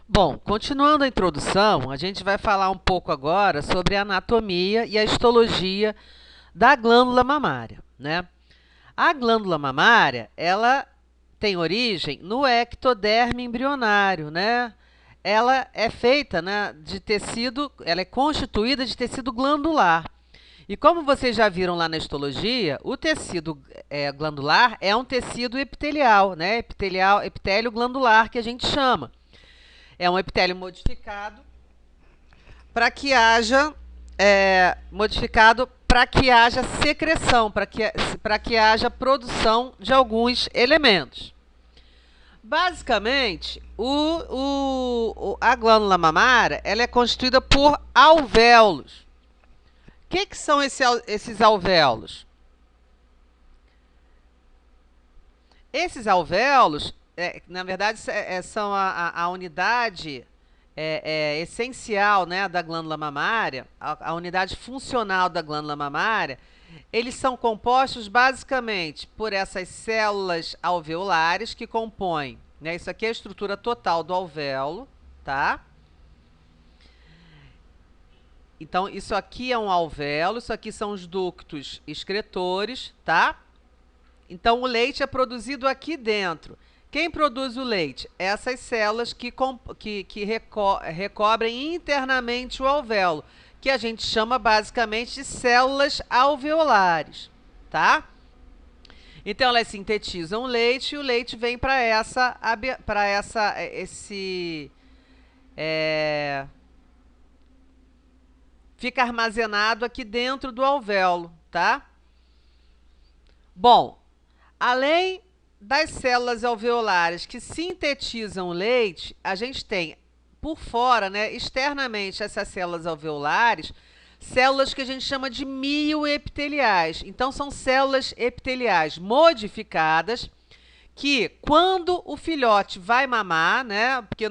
Bom, continuando a introdução, a gente vai falar um pouco agora sobre a anatomia e a histologia da glândula mamária, né? A glândula mamária, ela tem origem no ectoderme embrionário, né? Ela é feita, né, de tecido, ela é constituída de tecido glandular. E como vocês já viram lá na histologia, o tecido glandular é um tecido epitelial, né? Epitélio glandular que a gente chama. É um epitélio modificado para que haja modificado para que haja secreção, para que haja produção de alguns elementos. Basicamente, a glândula mamária ela é constituída por alvéolos. O que são esses alvéolos? Esses alvéolos, na verdade, são a unidade essencial, né, da glândula mamária, a unidade funcional da glândula mamária. Eles são compostos basicamente por essas células alveolares que compõem, né, isso aqui é a estrutura total do alvéolo, tá? Então, isso aqui é um alvéolo, isso aqui são os ductos excretores, tá? Então, o leite é produzido aqui dentro. Quem produz o leite? Essas células que recobrem internamente o alvéolo, que a gente chama basicamente de células alveolares, tá? Então, elas sintetizam o leite e o leite vem para fica armazenado aqui dentro do alvéolo, tá? Bom, além das células alveolares que sintetizam o leite, a gente tem por fora, né, externamente, essas células alveolares, células que a gente chama de mioepiteliais. Então, são células epiteliais modificadas que, quando o filhote vai mamar, né, porque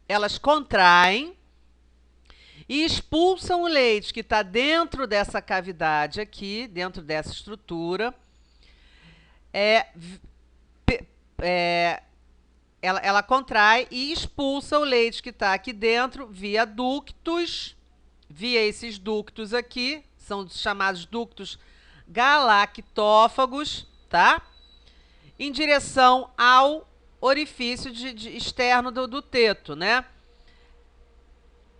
elas contraem e expulsam o leite que está dentro dessa cavidade aqui, dentro dessa estrutura. Ela contrai e expulsa o leite que está aqui dentro via ductos, via esses ductos aqui, são chamados ductos galactófagos, tá? Em direção ao orifício externo do teto, né?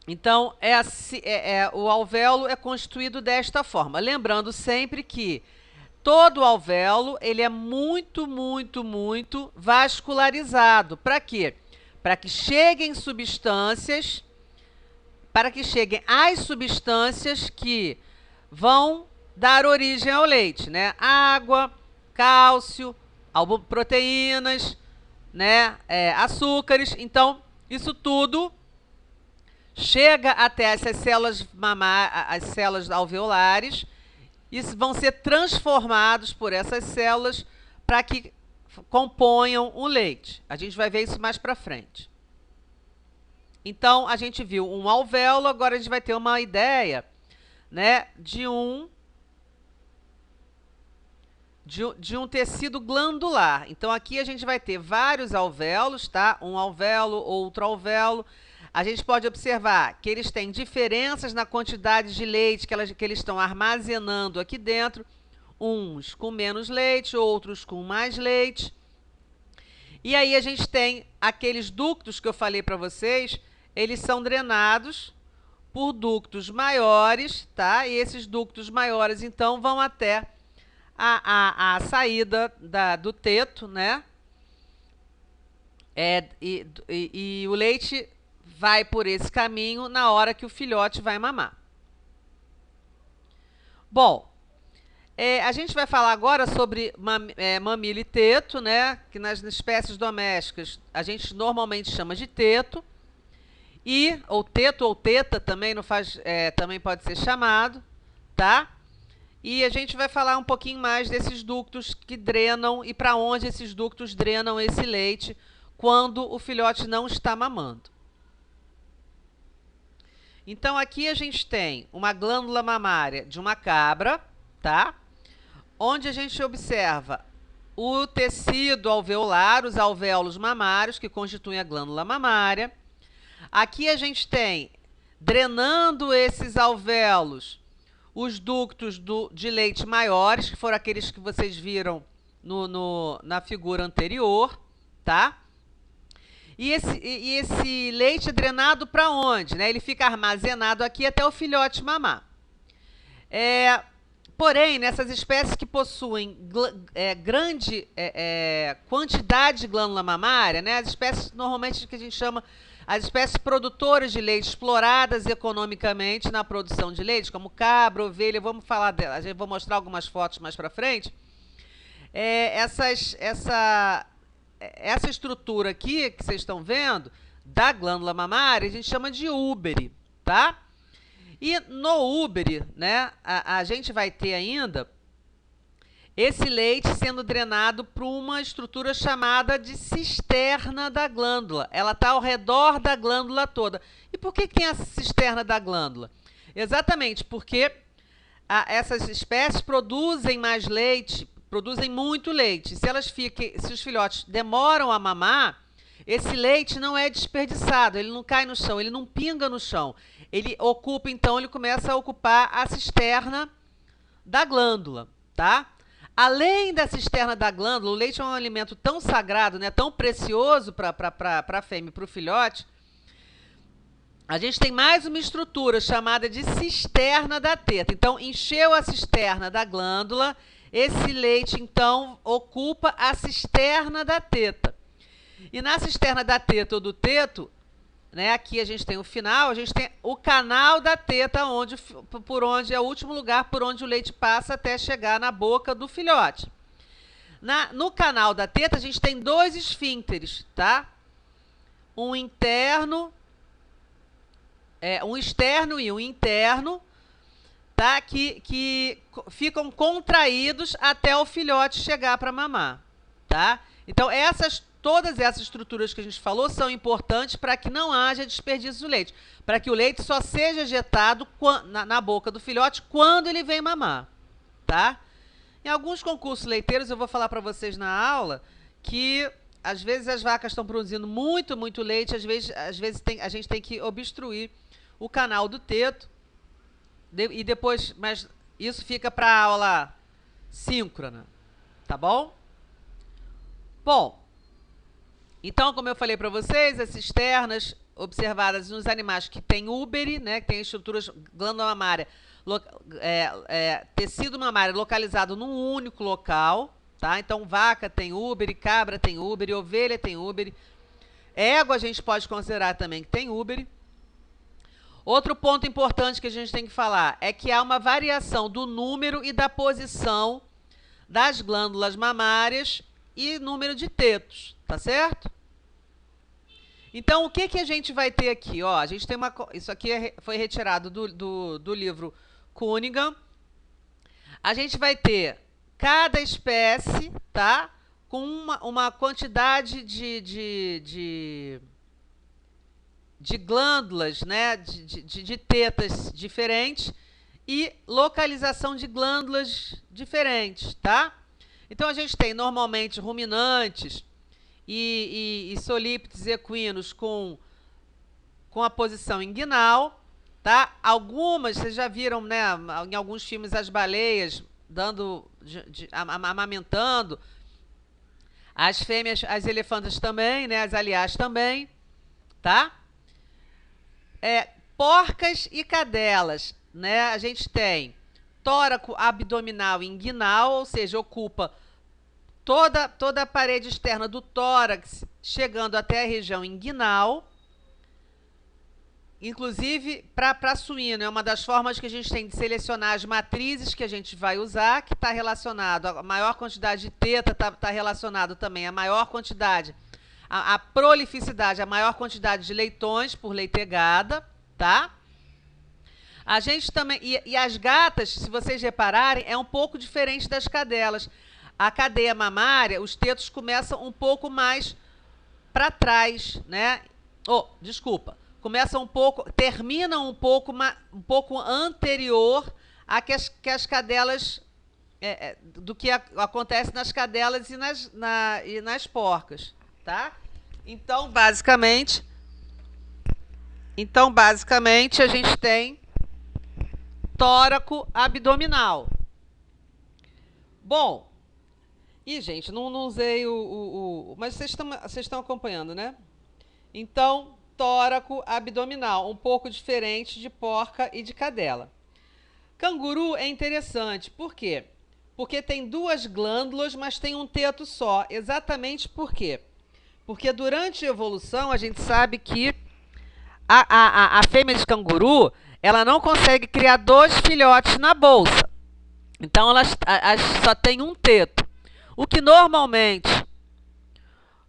Então, o alvéolo é constituído desta forma. Lembrando sempre que todo alvéolo ele é muito, muito, muito vascularizado. Para quê? Para que cheguem substâncias, para que cheguem as substâncias que vão dar origem ao leite, né? Água, cálcio, proteínas, né? Açúcares. Então, isso tudo chega até essas células as células alveolares e vão ser transformados por essas células para que componham o leite. A gente vai ver isso mais para frente. Então, a gente viu um alvéolo, agora a gente vai ter uma ideia, né, de um tecido glandular. Então, aqui a gente vai ter vários alvéolos, tá? Um alvéolo, outro alvéolo. A gente pode observar que eles têm diferenças na quantidade de leite que eles estão armazenando aqui dentro. Uns com menos leite, outros com mais leite. E aí a gente tem aqueles ductos que eu falei para vocês, eles são drenados por ductos maiores, tá? E esses ductos maiores, então, vão até a saída do teto, né? E o leite vai por esse caminho na hora que o filhote vai mamar. Bom, a gente vai falar agora sobre mamilo e teto, né? Que nas espécies domésticas a gente normalmente chama de teto. Ou teto ou teta também, também pode ser chamado, tá? E a gente vai falar um pouquinho mais desses ductos que drenam e para onde esses ductos drenam esse leite quando o filhote não está mamando. Então, aqui a gente tem uma glândula mamária de uma cabra, tá? Onde a gente observa o tecido alveolar, os alvéolos mamários, que constituem a glândula mamária. Aqui a gente tem, drenando esses alvéolos, os ductos de leite maiores, que foram aqueles que vocês viram na figura anterior, tá? E esse leite é drenado para onde? Né? Ele fica armazenado aqui até o filhote mamar. Porém, nessas espécies que possuem grande quantidade de glândula mamária, né? As espécies normalmente que a gente chama as espécies produtoras de leite, exploradas economicamente na produção de leite, como cabra, ovelha, vamos falar dela, vou mostrar algumas fotos mais para frente. Essa estrutura aqui que vocês estão vendo da glândula mamária a gente chama de úbere, tá? E no úbere, né, a gente vai ter ainda esse leite sendo drenado para uma estrutura chamada de cisterna da glândula. Ela está ao redor da glândula toda. E por que tem a cisterna da glândula? Exatamente porque essas espécies produzem mais leite, produzem muito leite. Se os filhotes demoram a mamar, esse leite não é desperdiçado, ele não cai no chão, ele não pinga no chão. Ele começa a ocupar a cisterna da glândula, tá? Além da cisterna da glândula, o leite é um alimento tão sagrado, né, tão precioso para a fêmea e para o filhote. A gente tem mais uma estrutura chamada de cisterna da teta. Então, encheu a cisterna da glândula, esse leite, então, ocupa a cisterna da teta. E na cisterna da teta ou do teto, né, aqui a gente tem o final, a gente tem o canal da teta, por onde é o último lugar por onde o leite passa até chegar na boca do filhote. No canal da teta, a gente tem dois esfíncteres, tá? Um externo e um interno, tá? Que ficam contraídos até o filhote chegar para mamar, tá? Então, todas essas estruturas que a gente falou são importantes para que não haja desperdício do leite, para que o leite só seja ejetado na boca do filhote quando ele vem mamar, tá? Em alguns concursos leiteiros, eu vou falar para vocês na aula que às vezes as vacas estão produzindo muito, muito leite, às vezes a gente tem que obstruir o canal do teto, e depois, mas isso fica para a aula síncrona, tá bom? Bom, então, como eu falei para vocês, as cisternas observadas nos animais que têm úbere, né, que tem estruturas glândula mamária, tecido mamário localizado num único local, tá? Então, vaca tem úbere, cabra tem úbere, ovelha tem úbere, égua a gente pode considerar também que tem úbere. Outro ponto importante que a gente tem que falar é que há uma variação do número e da posição das glândulas mamárias e número de tetos, tá certo? Então, o que a gente vai ter aqui? Ó, a gente tem isso aqui foi retirado do livro Cunningham. A gente vai ter cada espécie, tá? Com uma quantidade de glândulas, né? De tetas diferentes e localização de glândulas diferentes, tá? Então, a gente tem normalmente ruminantes e solípedes equinos com a posição inguinal, tá? Algumas, vocês já viram, né, em alguns filmes, as baleias amamentando, as fêmeas, as elefantas também, né, as aliás também, tá? Porcas e cadelas, né, a gente tem tóraco abdominal e inguinal, ou seja, ocupa toda a parede externa do tórax, chegando até a região inguinal. Inclusive, para suíno, é uma das formas que a gente tem de selecionar as matrizes que a gente vai usar, que está relacionado a maior quantidade de teta, está relacionado também a maior quantidade, a prolificidade, a maior quantidade de leitões por leitegada, tá? A gente também, e as gatas, se vocês repararem, é um pouco diferente das cadelas. A cadeia mamária, os tetos começam um pouco mais para trás, né? Terminam um pouco anterior a que as cadelas do que acontece nas cadelas e nas porcas, tá? Então, basicamente, a gente tem tóraco abdominal. Bom, e gente, não usei mas vocês estão acompanhando, né? Então, tóraco abdominal, um pouco diferente de porca e de cadela. Canguru é interessante, por quê? Porque tem duas glândulas, mas tem um teto só. Exatamente por quê? Porque durante a evolução a gente sabe que a fêmea de canguru ela não consegue criar dois filhotes na bolsa. Então elas só tem um teto. O que normalmente.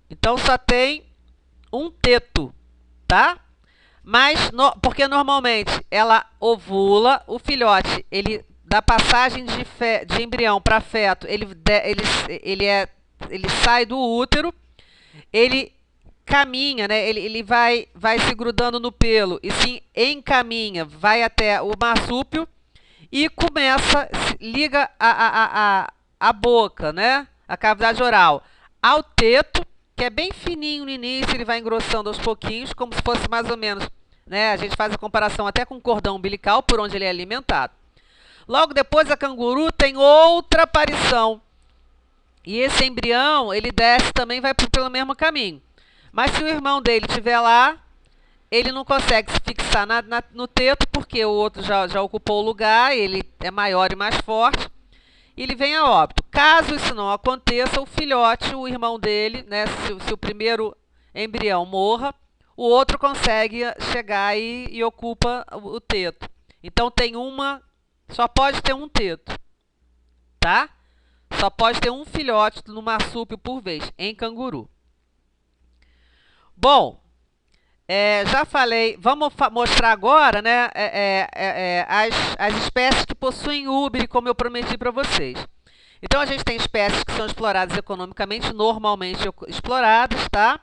Então só tem um teto, tá? Mas porque normalmente ela ovula, o filhote, ele da passagem de embrião para feto, ele sai do útero, ele caminha, né? Ele vai se grudando no pelo e se encaminha, vai até o marsúpio e liga a boca, né? A cavidade oral ao teto, que é bem fininho no início, ele vai engrossando aos pouquinhos, como se fosse mais ou menos, né? A gente faz a comparação até com o cordão umbilical, por onde ele é alimentado. Logo depois, a canguru tem outra aparição. E esse embrião, ele desce também, vai pelo mesmo caminho. Mas se o irmão dele estiver lá, ele não consegue se fixar no teto, porque o outro já ocupou o lugar, ele é maior e mais forte, e ele vem a óbito. Caso isso não aconteça, o filhote, o irmão dele, né, se o primeiro embrião morra, o outro consegue chegar e ocupa o teto. Então só pode ter um teto, tá? Só pode ter um filhote no marsúpio por vez, em canguru. Bom, já falei, vamos mostrar agora, né, as espécies que possuem úbere, como eu prometi para vocês. Então, a gente tem espécies que são exploradas economicamente, normalmente exploradas, tá?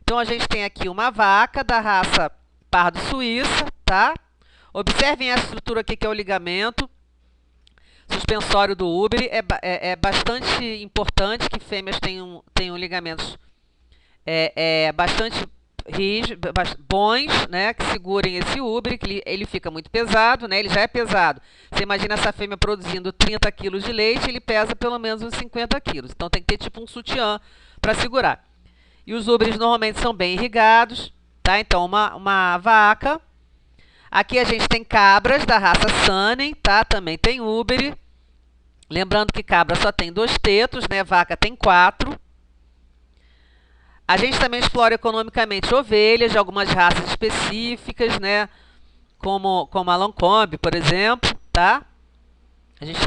Então, a gente tem aqui uma vaca da raça pardo-suíça, tá? Observem a estrutura aqui, que é o ligamento suspensório do úbere. É bastante importante que fêmeas tenham ligamentos bastante rígidos, bons, né, que segurem esse úbere, que ele fica muito pesado, né, ele já é pesado. Você imagina essa fêmea produzindo 30 quilos de leite, ele pesa pelo menos uns 50 quilos. Então tem que ter tipo um sutiã para segurar. E os úberes normalmente são bem irrigados, tá? Então uma vaca. Aqui a gente tem cabras da raça Saanen, tá? Também tem úbere. Lembrando que cabra só tem 2 tetos, né? Vaca tem 4. A gente também explora economicamente ovelhas de algumas raças específicas, né? Como a Lacombe, por exemplo, tá? A gente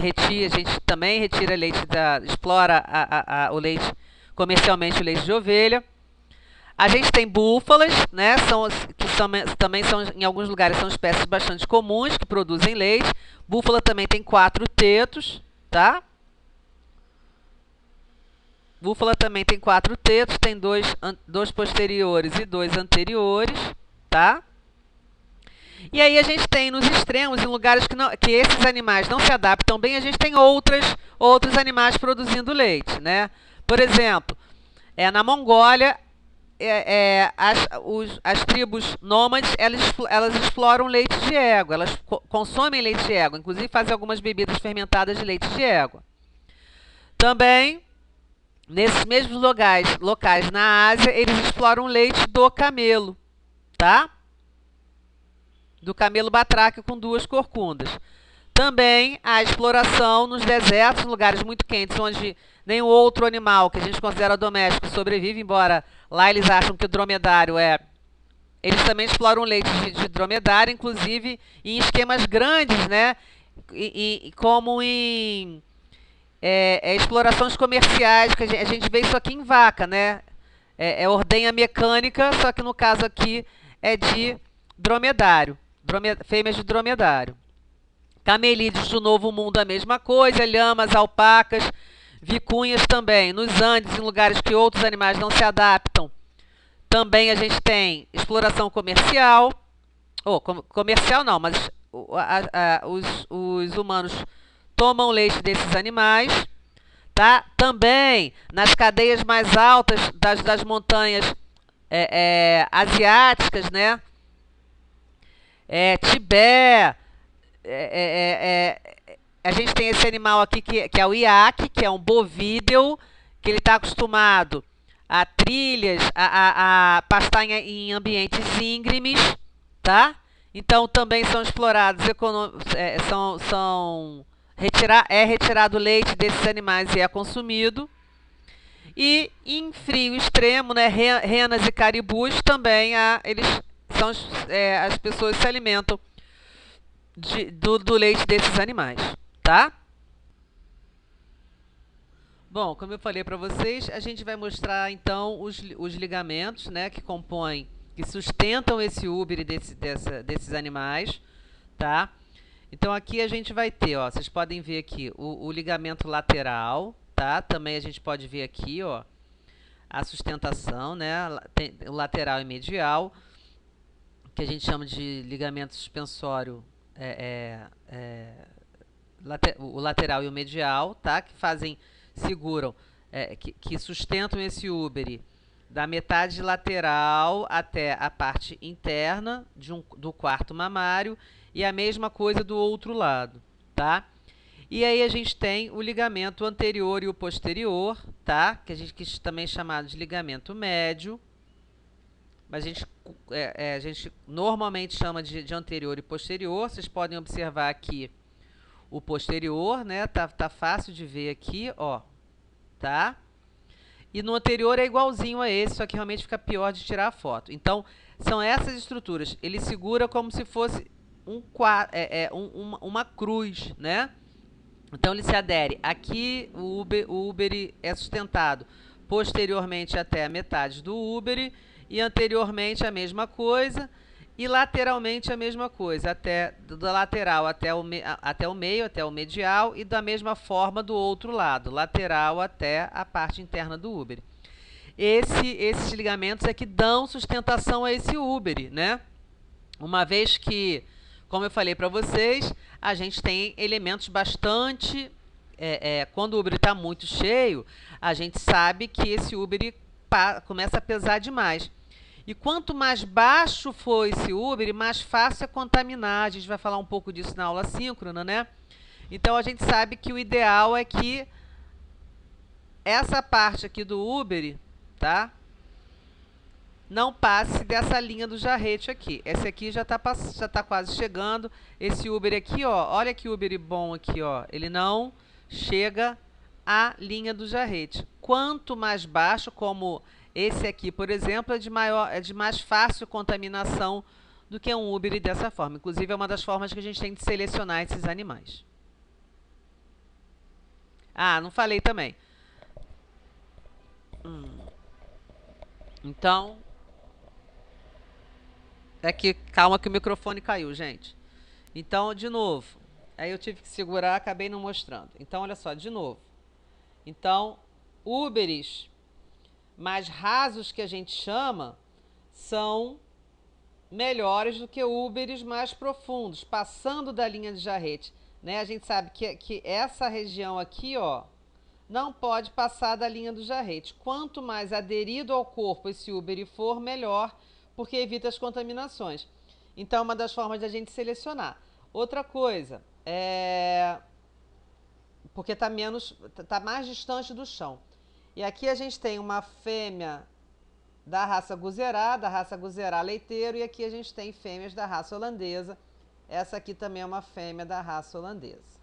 também retira leite explora o leite comercialmente, o leite de ovelha. A gente tem búfalas, né? Também são, em alguns lugares, são espécies bastante comuns que produzem leite. Búfala também tem 4 tetos, tá? Búfala também tem 4 tetos, tem dois posteriores e 2 anteriores, tá? E aí a gente tem nos extremos, em lugares que esses animais não se adaptam bem, a gente tem outros animais produzindo leite, né? Por exemplo, na Mongólia, as tribos nômades, elas exploram leite de égua, elas consomem leite de égua, inclusive fazem algumas bebidas fermentadas de leite de égua. Também, nesses mesmos locais na Ásia, eles exploram leite do camelo, tá? Do camelo batráquio com 2 corcundas. Também a exploração nos desertos, lugares muito quentes, onde nenhum outro animal que a gente considera doméstico sobrevive, embora lá eles acham que o dromedário Eles também exploram leite de dromedário, inclusive em esquemas grandes, né? Como em explorações comerciais, que a gente vê isso aqui em vaca, né? É ordenha mecânica, só que no caso aqui é de dromedário, fêmeas de dromedário. Camelídeos do Novo Mundo a mesma coisa, lhamas, alpacas, vicunhas também. Nos Andes, em lugares que outros animais não se adaptam, também a gente tem exploração comercial. Comercial não, mas os humanos tomam leite desses animais, tá? Também nas cadeias mais altas das montanhas asiáticas, né? Tibete, a gente tem esse animal aqui que é o iaque, que é um bovídeo, que ele está acostumado a trilhas, a pastar em ambientes íngremes, tá? Então também são explorados, é retirado o leite desses animais e é consumido. E em frio extremo, né, renas e caribus também as pessoas se alimentam do leite desses animais, tá? Bom, como eu falei para vocês, a gente vai mostrar então os ligamentos, né, que sustentam esse úbere desses animais, tá? Então aqui a gente vai ter, ó, vocês podem ver aqui o ligamento lateral, tá? Também a gente pode ver aqui, ó, a sustentação, né? Tem o lateral e medial, que a gente chama de ligamento suspensório, o lateral e o medial, tá? Seguram, que sustentam esse úbere da metade lateral até a parte interna do quarto mamário, e a mesma coisa do outro lado, tá? E aí a gente tem o ligamento anterior e o posterior, tá? Que também é chamado de ligamento médio, mas a gente normalmente chama de anterior e posterior. Vocês podem observar aqui o posterior, né? Tá fácil de ver aqui, ó, tá? E no anterior é igualzinho a esse, só que realmente fica pior de tirar a foto. Então, são essas estruturas. Ele segura como se fosse uma cruz, né? Então, ele se adere. Aqui, o úbere é sustentado posteriormente até a metade do úbere, e anteriormente a mesma coisa, e lateralmente a mesma coisa, da lateral até o meio, até o medial, e da mesma forma do outro lado, lateral até a parte interna do úbere. Esses ligamentos é que dão sustentação a esse úbere, né? Uma vez que, como eu falei para vocês, a gente tem elementos bastante... quando o úbere está muito cheio, a gente sabe que esse úbere começa a pesar demais. E quanto mais baixo for esse úbere, mais fácil é contaminar. A gente vai falar um pouco disso na aula síncrona, né? Então, a gente sabe que o ideal é que essa parte aqui do úbere, tá? Não passe dessa linha do jarrete aqui. Esse aqui já tá quase chegando. Esse úbere aqui, ó, olha que úbere bom aqui, ó. Ele não chega à linha do jarrete. Quanto mais baixo, como esse aqui, por exemplo, é de mais fácil contaminação do que um úbere dessa forma. Inclusive, é uma das formas que a gente tem de selecionar esses animais. Ah, não falei também. Então, calma que o microfone caiu, gente. Então, de novo. Aí eu tive que segurar, acabei não mostrando. Então, olha só, de novo. Então, úberes mais rasos, que a gente chama, são melhores do que úberes mais profundos, passando da linha de jarrete, né? A gente sabe que essa região aqui, ó, não pode passar da linha do jarrete. Quanto mais aderido ao corpo esse úbere for, melhor, porque evita as contaminações. Então, é uma das formas de a gente selecionar. Outra coisa, porque tá mais distante do chão. E aqui a gente tem uma fêmea da raça Guzerá leiteiro, e aqui a gente tem fêmeas da raça holandesa. Essa aqui também é uma fêmea da raça holandesa.